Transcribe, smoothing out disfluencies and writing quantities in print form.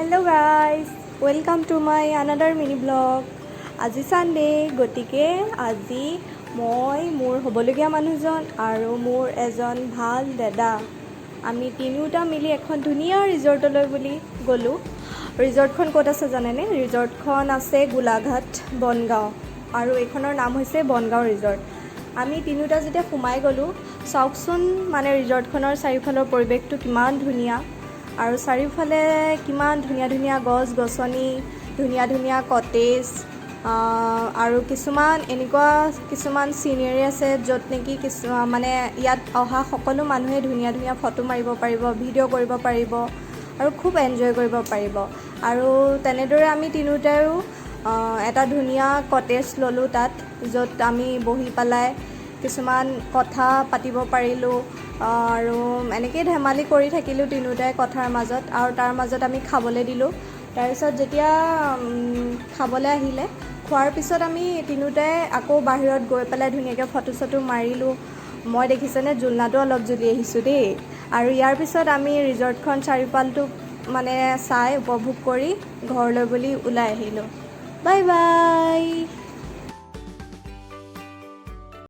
Hello guys, welcome to my another mini vlog. আজি Sunday গতিকে আজি মই মোৰ হবলগীয়া মানুহজন আৰু মোৰ এজন ভাল দাদা আমি তিনিওটা মিলি এখন ধুনীয়া ৰিজৰ্টলৈ বুলি গলো। ৰিজৰ্টখন ক'ত আছে জানেনে? ৰিজৰ্টখন আছে গোলাঘাট বনগাঁও আৰু এইখনৰ নাম হৈছে বনগাঁও ৰিজৰ্ট। আমি তিনিওটা যেতিয়া সোমাই গ'লো চাওকচোন মানে ৰিজৰ্টখনৰ চাৰিওফালৰ পৰিৱেশটো কিমান ধুনীয়া আৰু চাৰিওফালে কিমান ধুনীয়া ধুনীয়া গছ গছনি, ধুনীয়া ধুনীয়া কটেজ আৰু কিছুমান এনেকুৱা কিছুমান চিনেৰি আছে য'ত নেকি মানে ইয়াত অহা সকলো মানুহে ধুনীয়া ধুনীয়া ফটো মাৰিব পাৰিব, ভিডিঅ' কৰিব পাৰিব আৰু খুব এনজয় কৰিব পাৰিব। আৰু তেনেদৰে আমি তিনিওটায়ো এটা ধুনীয়া কটেজ ল'লোঁ তাত, য'ত আমি বহি পেলাই কিছুমান কথা পাতিব পাৰিলোঁ আৰু এনেকৈ ধেমালি কৰি থাকিলোঁ তিনিওটাই কথাৰ মাজত। আৰু তাৰ মাজত আমি খাবলৈ দিলোঁ। তাৰপিছত যেতিয়া খাবলৈ আহিলে, খোৱাৰ পিছত আমি তিনিওটাই আকৌ বাহিৰত গৈ পেলাই ধুনীয়াকৈ ফটো চটো মাৰিলোঁ। মই দেখিছেনে জোলনাটো অলপ জ্বলি আহিছোঁ দেই। আৰু ইয়াৰ পিছত আমি ৰিজৰ্টখন চাৰিওফালটো মানে চাই উপভোগ কৰি ঘৰলৈ বুলি ওলাই আহিলোঁ। Bye bye.